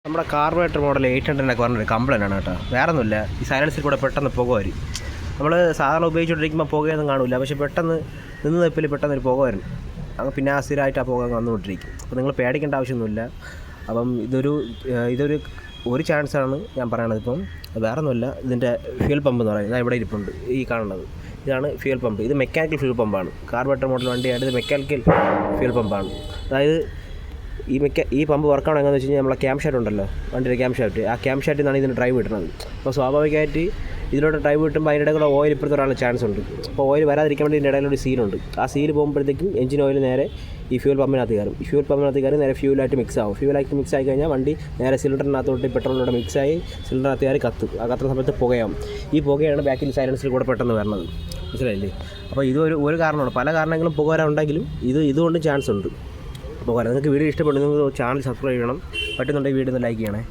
നമ്മുടെ carburettor model 800 പറഞ്ഞൊരു complaint ആണ് കേട്ടോ. വേറെ ഒന്നുമില്ല, ഈ സൈലൻസിൽ കൂടെ പെട്ടെന്ന് പുക വരും. നമ്മൾ സാധാരണ ഉപയോഗിച്ചുകൊണ്ടിരിക്കുമ്പോൾ പുകയൊന്നും കാണില്ല, പക്ഷേ പെട്ടെന്ന് നിന്ന് നിപ്പിൽ പെട്ടെന്നൊരു പുക വരും. അപ്പോൾ പിന്നെ ആ സ്ഥിരമായിട്ട് ആ പുക വന്നുകൊണ്ടിരിക്കും. അപ്പോൾ നിങ്ങൾ പേടിക്കേണ്ട ആവശ്യമൊന്നുമില്ല. അപ്പം ഒരു ചാൻസാണ് ഞാൻ പറയണത്. ഇപ്പം വേറെ ഒന്നുമില്ല, ഇതിൻ്റെ ഫ്യൂൽ പമ്പ് എന്ന് പറയുന്നത് ഇവിടെ ഇരിപ്പുണ്ട്, ഈ കാണുന്നത് ഇതാണ് ഫ്യൂൽ പമ്പ്. ഇത് മെക്കാനിക്കൽ ഫ്യൂൽ പമ്പാണ്. കാർബറേറ്റർ മോഡൽ വണ്ടിയായിട്ട് ഇത് മെക്കാനിക്കൽ ഫ്യൂൽ പമ്പാണ്. അതായത് ഈ പമ്പ് വർക്കാണ് എങ്ങനെയാണെന്ന് വെച്ച് കഴിഞ്ഞാൽ നമ്മളെ ക്യാം ഷാറ്റ് ഉണ്ടല്ലോ, വണ്ടിയുടെ ക്യാം ഷാറ്റ്, ആ ക്യാം ഷാറ്റിൽ നിന്നാണ് ഇതിന് ഡ്രൈവ് കിട്ടുന്നത്. അപ്പോൾ സ്വാഭാവികമായിട്ട് ഇതിലോട്ട് ഡ്രൈവ് കിട്ടുമ്പോൾ അതിൻ്റെ കൂടെ ഓയിൽ ഇപ്പുറത്ത് വരാനുള്ള ചാൻസ് ഉണ്ട്. അപ്പോൾ ഓയിൽ വരാതിരിക്കാൻ വേണ്ടി ഇതിൻ്റെ ഇടയിലൊരു സീലുണ്ട്. ആ സീൽ പോകുമ്പോഴത്തേക്കും എഞ്ചിൻ ഓയിൽ നേരെ ഈ ഫ്യൂൽ പമ്പിനകത്ത് കയറും. ഈ ഫ്യൂൽ പമ്പിനകത്ത് കയറി നേരെ ഫ്യൂലായിട്ട് മിക്സ് ആവും. ഫ്യൂലായിട്ട് മിക്സ് ആയി കഴിഞ്ഞാൽ വണ്ടി നേരെ സിലിണ്ടറിനകത്തോട്ട് പെട്രോളിലൂടെ മിക്സായി സിലിണ്ടറിനകത്ത് കയറി കത്തും. ആ കത്തുന്ന സമയത്ത് പുകയാവും. ഈ പുകയാണ് ബാക്കിൽ സൈലൻസിൽ കൂടെ പെട്ടെന്ന് വരുന്നത്. മനസ്സിലായില്ലേ? അപ്പോൾ ഒരു കാരണമാണ്. പല കാരണങ്ങളും പുക വരാൻ ഉണ്ടെങ്കിലും ഇതുകൊണ്ടും ചാൻസ് ഉണ്ട്. അപ്പോൾ നിങ്ങൾക്ക് വീഡിയോ ഇഷ്ടപ്പെടുന്നു, ചാനൽ സബ്സ്ക്രൈബ് ചെയ്യണം. പറ്റുന്നുണ്ടെങ്കിൽ വീഡിയോ ഒന്ന് ലൈക്ക് ചെയ്യണേ.